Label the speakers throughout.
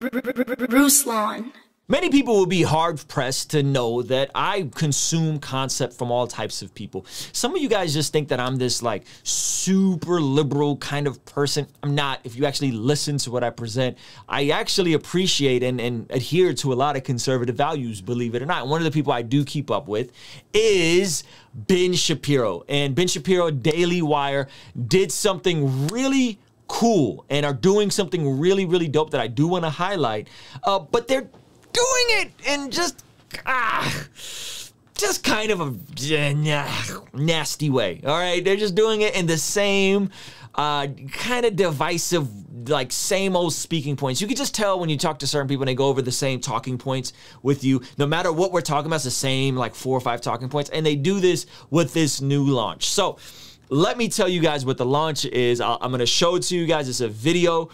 Speaker 1: Ruslan.
Speaker 2: Many people will be hard-pressed to know that I consume concept from all types of people. Some of you guys just think that I'm this like super liberal kind of person. I'm not. If you actually listen to what I present, I actually appreciate and adhere to a lot of conservative values, believe it or not. One of the people I do keep up with is Ben Shapiro. And Ben Shapiro, Daily Wire, did something really cool and are doing something really, really dope that I do want to highlight. But they're doing it in just kind of a nasty way. All right, they're just doing it in the same kind of divisive, like same old speaking points. You can just tell when you talk to certain people and they go over the same talking points with you. No matter what we're talking about, it's the same like 4 or 5 talking points, and they do this with this new launch. So let me tell you guys what the launch is. I'm going to show it to you guys. It's a video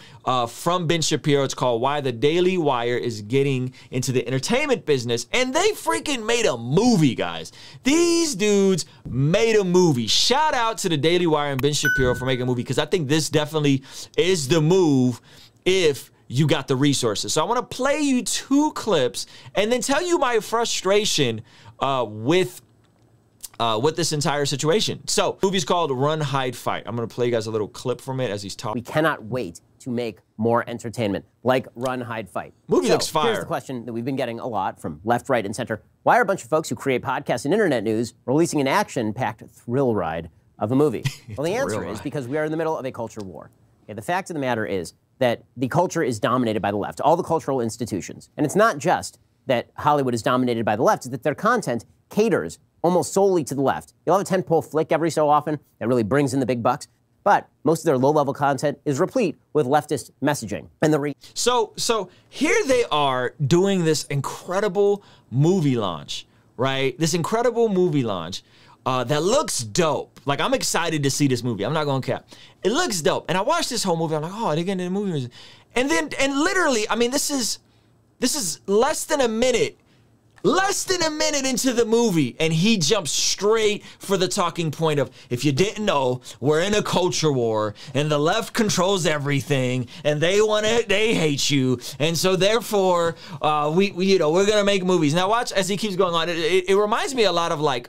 Speaker 2: from Ben Shapiro. It's called Why the Daily Wire is Getting into the Entertainment Business. And they freaking made a movie, guys. These dudes made a movie. Shout out to the Daily Wire and Ben Shapiro for making a movie, because I think this definitely is the move if you got the resources. So I want to play you 2 clips and then tell you my frustration with this entire situation. So, the movie's called Run, Hide, Fight. I'm going to play you guys a little clip from it as he's talking.
Speaker 3: We cannot wait to make more entertainment like Run, Hide, Fight.
Speaker 2: Movie looks fire.
Speaker 3: Here's the question that we've been getting a lot from left, right, and center. Why are a bunch of folks who create podcasts and internet news releasing an action-packed thrill ride of a movie? Well, the answer is because we are in the middle of a culture war. Okay, the fact of the matter is that the culture is dominated by the left, all the cultural institutions. And it's not just that Hollywood is dominated by the left, it's that their content caters almost solely to the left. You'll have a tentpole flick every so often that really brings in the big bucks, but most of their low-level content is replete with leftist messaging. And
Speaker 2: So here they are doing this incredible movie launch, right? This incredible movie launch that looks dope. Like, I'm excited to see this movie. I'm not gonna cap. It looks dope. And I watched this whole movie. I'm like, oh, they're getting in the movie. And literally, I mean, this is less than a minute into the movie, and he jumps straight for the talking point of, if you didn't know, we're in a culture war, and the left controls everything, and they hate you, and so therefore, we're gonna make movies. Now watch as he keeps going on. It reminds me a lot of like,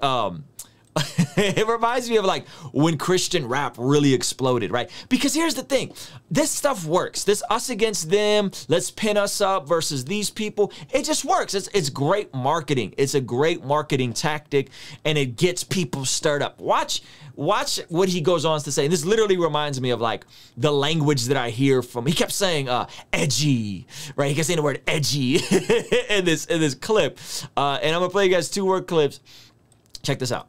Speaker 2: it reminds me of like when Christian rap really exploded, right? Because here's the thing, this stuff works. This us against them, let's pin us up versus these people. It just works. It's great marketing. It's a great marketing tactic, and it gets people stirred up. Watch what he goes on to say. And this literally reminds me of like the language that I hear from, he kept saying edgy, right? He kept saying the word edgy in this clip. And I'm gonna play you guys 2 word clips. Check this out.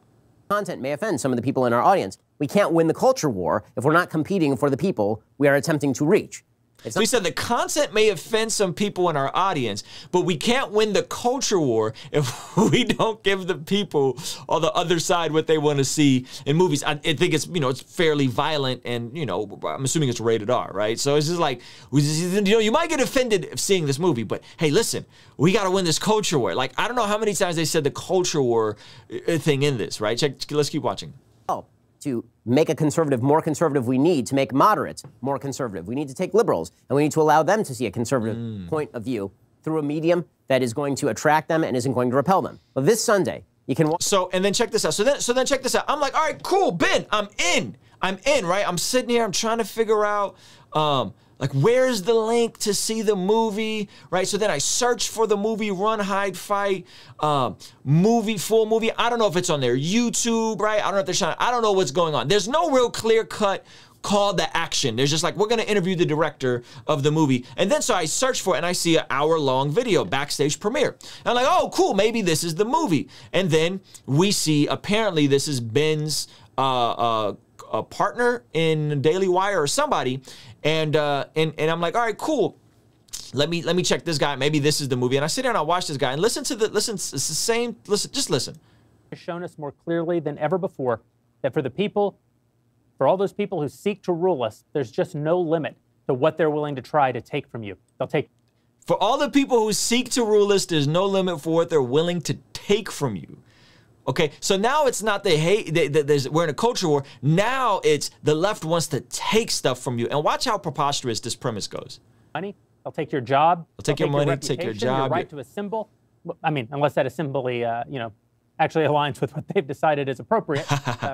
Speaker 3: Content may offend some of the people in our audience. We can't win the culture war if we're not competing for the people we are attempting to reach.
Speaker 2: So he said the content may offend some people in our audience, but we can't win the culture war if we don't give the people on the other side what they want to see in movies. I think it's, it's fairly violent, and, I'm assuming it's rated R, right? So it's just like, you might get offended seeing this movie, but hey, listen, we got to win this culture war. Like, I don't know how many times they said the culture war thing in this, right? Let's keep watching.
Speaker 3: To make a conservative more conservative, we need to make moderates more conservative. We need to take liberals, and we need to allow them to see a conservative point of view through a medium that is going to attract them and isn't going to repel them. But this Sunday, you can watch.
Speaker 2: So, and then check this out. So then check this out. I'm like, all right, cool, Ben, I'm in, right? I'm sitting here, I'm trying to figure out, like, where's the link to see the movie, right? So then I search for the movie Run, Hide, Fight, full movie. I don't know if it's on their YouTube, right? I don't know if they're trying, I don't know what's going on. There's no real clear-cut call to action. There's just like, we're going to interview the director of the movie. And then so I search for it, and I see an hour-long video, backstage premiere. And I'm like, oh, cool, maybe this is the movie. And then we see, apparently, this is Ben's a partner in Daily Wire or somebody, and I'm like, all right, cool. Let me check this guy. Maybe this is the movie. And I sit there and I watch this guy and listen. It's the same. Just listen.
Speaker 4: Has shown us more clearly than ever before that for all those people who seek to rule us, there's just no limit to what they're willing to try to take from you. They'll take.
Speaker 2: For all the people who seek to rule us, there's no limit for what they're willing to take from you. Okay, so now it's not the hate, we're in a culture war. Now it's the left wants to take stuff from you. And watch how preposterous this premise goes.
Speaker 4: Money, They'll take your job.
Speaker 2: They'll take your money, take your job.
Speaker 4: Your right to assemble. I mean, unless that assembly, actually aligns with what they've decided is appropriate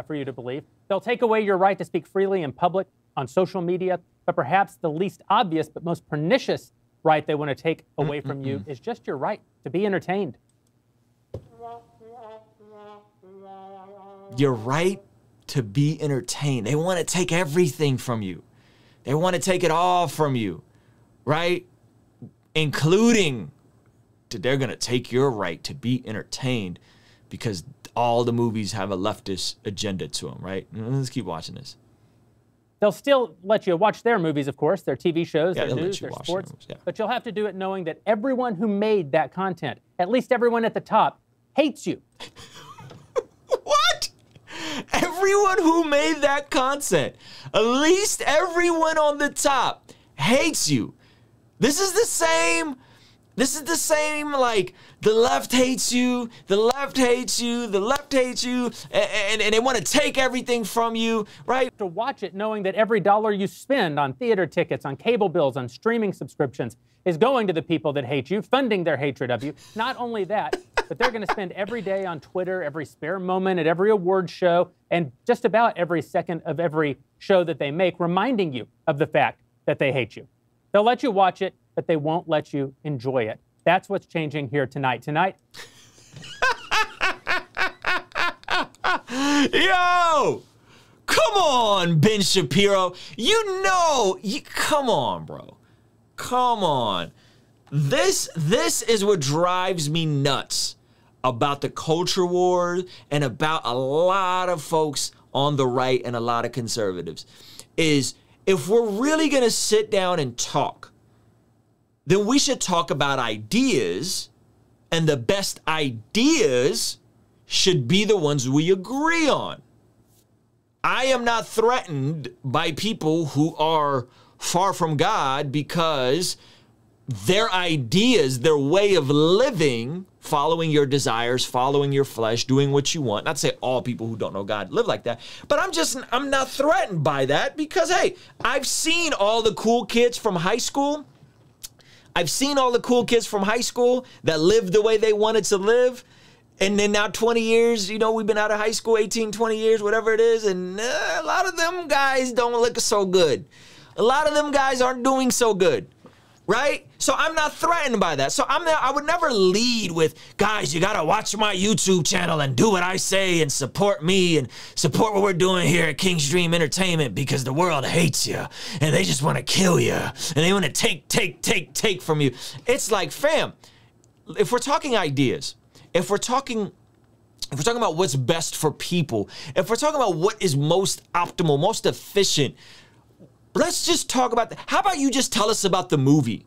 Speaker 4: for you to believe. They'll take away your right to speak freely in public, on social media, but perhaps the least obvious but most pernicious right they want to take away from you is just your right to be entertained.
Speaker 2: Your right to be entertained. They want to take everything from you. They want to take it all from you, right? Including they're going to take your right to be entertained because all the movies have a leftist agenda to them, right? Let's keep watching this.
Speaker 4: They'll still let you watch their movies, of course, their TV shows,
Speaker 2: Yeah,
Speaker 4: their
Speaker 2: they'll
Speaker 4: news,
Speaker 2: let you
Speaker 4: their
Speaker 2: watch
Speaker 4: sports,
Speaker 2: their movies, yeah.
Speaker 4: but you'll have to do it knowing that everyone who made that content, at least everyone at the top, hates you.
Speaker 2: What? Everyone who made that content, at least everyone on the top, hates you. This is the same, like, the left hates you, the left hates you, the left hates you, and they want to take everything from you, right?
Speaker 4: To watch it knowing that every dollar you spend on theater tickets, on cable bills, on streaming subscriptions is going to the people that hate you, funding their hatred of you. Not only that, but they're going to spend every day on Twitter, every spare moment at every award show, and just about every second of every show that they make, reminding you of the fact that they hate you. They'll let you watch it, but they won't let you enjoy it. That's what's changing here tonight. Tonight.
Speaker 2: Yo! Come on, Ben Shapiro. Come on, bro. Come on. This is what drives me nuts about the culture war and about a lot of folks on the right and a lot of conservatives is if we're really going to sit down and talk, then we should talk about ideas, and the best ideas should be the ones we agree on. I am not threatened by people who are far from God because their ideas, their way of living, following your desires, following your flesh, doing what you want. Not to say all people who don't know God live like that, but I'm not threatened by that because, hey, I've seen all the cool kids from high school. I've seen all the cool kids from high school that lived the way they wanted to live. And then now 20 years, we've been out of high school, 18, 20 years, whatever it is. And a lot of them guys don't look so good. A lot of them guys aren't doing so good. Right? So I'm not threatened by that. So I would never lead with, guys, you got to watch my YouTube channel and do what I say and support me and support what we're doing here at King's Dream Entertainment because the world hates you and they just want to kill you and they want to take from you. It's like, fam, if we're talking ideas, if we're talking about what's best for people, if we're talking about what is most optimal, most efficient, let's just talk about that. How about you just tell us about the movie,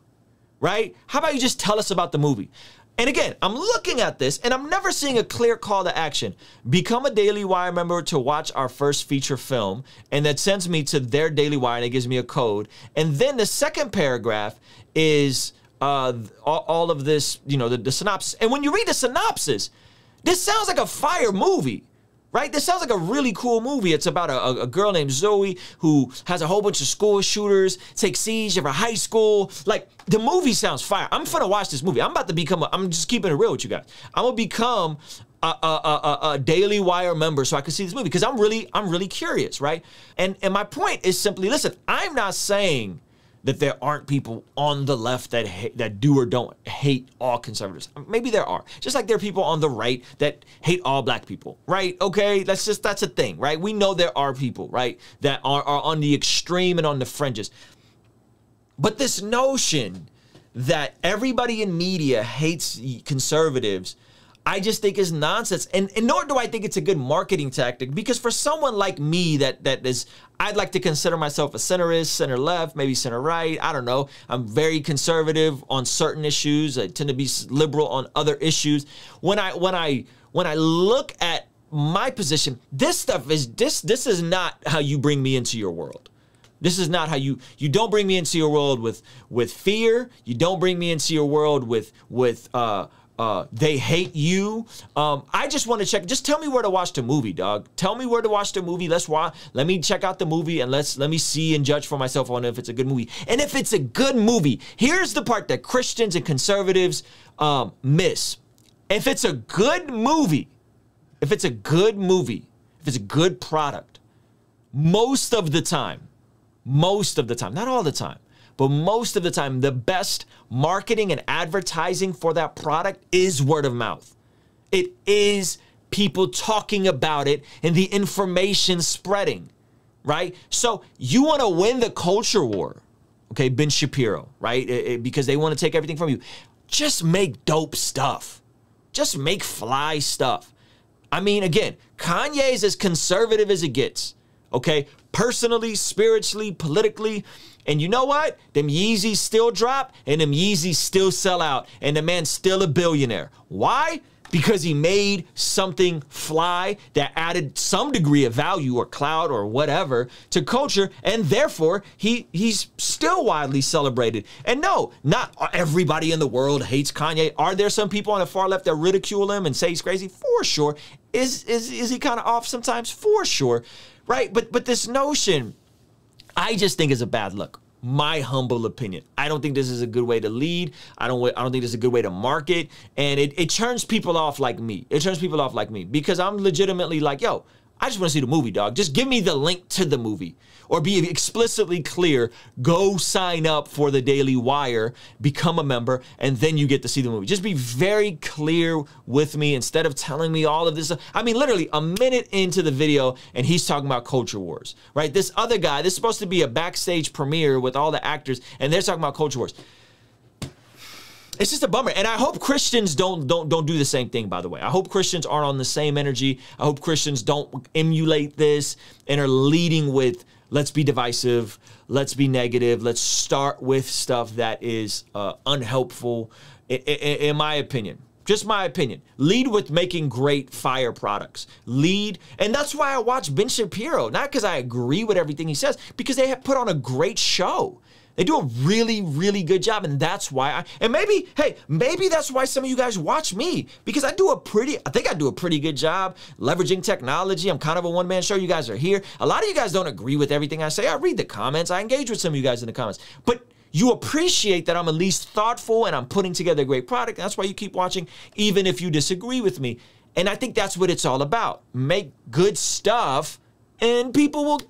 Speaker 2: right? How about you just tell us about the movie? And again, I'm looking at this and I'm never seeing a clear call to action. Become a Daily Wire member to watch our first feature film, and that sends me to their Daily Wire and it gives me a code. And then the second paragraph is all of this, the synopsis. And when you read the synopsis, this sounds like a fire movie. Right? This sounds like a really cool movie. It's about a girl named Zoe who has a whole bunch of school shooters, take siege of her high school. Like, the movie sounds fire. I'm finna watch this movie. I'm about to become I'm just keeping it real with you guys. I'm gonna become a Daily Wire member so I can see this movie because I'm really curious, right? And my point is simply, listen, I'm not saying that there aren't people on the left that do or don't hate all conservatives. Maybe there are. Just like there are people on the right that hate all black people, right? Okay, that's a thing, right? We know there are people, right, that are on the extreme and on the fringes. But this notion that everybody in media hates conservatives, I just think is nonsense. And nor do I think it's a good marketing tactic, because for someone like me that is, I'd like to consider myself a centrist, center left, maybe center right. I don't know. I'm very conservative on certain issues. I tend to be liberal on other issues. When I look at my position, this stuff is this is not how you bring me into your world. This is not how you don't bring me into your world with fear. You don't bring me into your world with They hate you. I just want to check. Just tell me where to watch the movie, dog. Tell me where to watch the movie. Let me check out the movie and let me see and judge for myself on if it's a good movie. And if it's a good movie, here's the part that Christians and conservatives miss. If it's a good movie, if it's a good product, most of the time, not all the time, but most of the time, the best marketing and advertising for that product is word of mouth. It is people talking about it and the information spreading, right? So you want to win the culture war, okay, Ben Shapiro, right? Because they want to take everything from you. Just make dope stuff. Just make fly stuff. I mean, again, Kanye is as conservative as it gets, okay? Personally, spiritually, politically. And you know what? Them Yeezys still drop and them Yeezys still sell out. And the man's still a billionaire. Why? Because he made something fly that added some degree of value or clout or whatever to culture. And therefore, he's still widely celebrated. And no, not everybody in the world hates Kanye. Are there some people on the far left that ridicule him and say he's crazy? For sure. Is he kind of off sometimes? For sure. Right? But this notion, I just think is a bad look. My humble opinion. I don't think this is a good way to lead. I don't think this is a good way to market. And it turns people off like me. It turns people off like me because I'm legitimately like, yo, I just want to see the movie, dog. Just give me the link to the movie. Or be explicitly clear, go sign up for the Daily Wire, become a member, and then you get to see the movie. Just be very clear with me instead of telling me all of this. I mean, literally a minute into the video, and he's talking about culture wars, right? This other guy, this is supposed to be a backstage premiere with all the actors, and they're talking about culture wars. It's just a bummer. And I hope Christians don't do the same thing, by the way. I hope Christians aren't on the same energy. I hope Christians don't emulate this and are leading with, let's be divisive, let's be negative, let's start with stuff that is unhelpful, in my opinion. Just my opinion. Lead with making great fire products. Lead, and that's why I watch Ben Shapiro. Not because I agree with everything he says, because they have put on a great show. They do a really, really good job, and that's why maybe that's why some of you guys watch me, because I think I do a pretty good job leveraging technology. I'm kind of a one-man show. You guys are here. A lot of you guys don't agree with everything I say. I read the comments. I engage with some of you guys in the comments. But you appreciate that I'm at least thoughtful and I'm putting together a great product. And that's why you keep watching, even if you disagree with me. And I think that's what it's all about. Make good stuff, and people will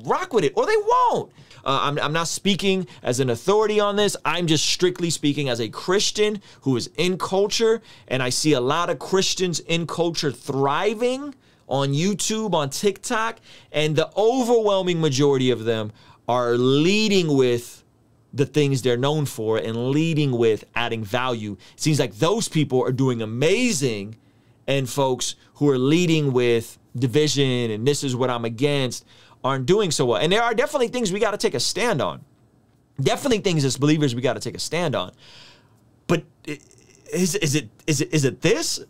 Speaker 2: rock with it, or they won't. I'm not speaking as an authority on this. I'm just strictly speaking as a Christian who is in culture, and I see a lot of Christians in culture thriving on YouTube, on TikTok, and the overwhelming majority of them are leading with the things they're known for and leading with adding value. It seems like those people are doing amazing, and folks who are leading with division and this is what I'm against aren't doing so well. And there are definitely things we got to take a stand on. Definitely things as believers we got to take a stand on. But is it this?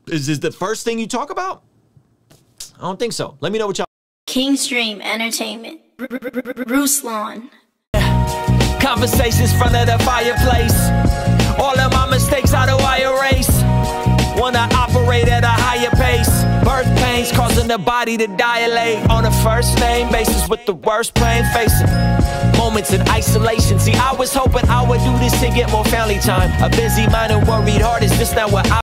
Speaker 2: Is this the first thing you talk about? I don't think so. Let me know what y'all.
Speaker 1: Kingstream Entertainment. Ruslan.
Speaker 2: Conversations front of the fireplace. All of my mistakes how do I erase? Wanna operate at a higher pace. Birth pains causing the body to dilate. On a first name basis with the worst pain facing. Moments in isolation. See, I was hoping I would do this to get more family time. A busy mind and worried heart is just not what I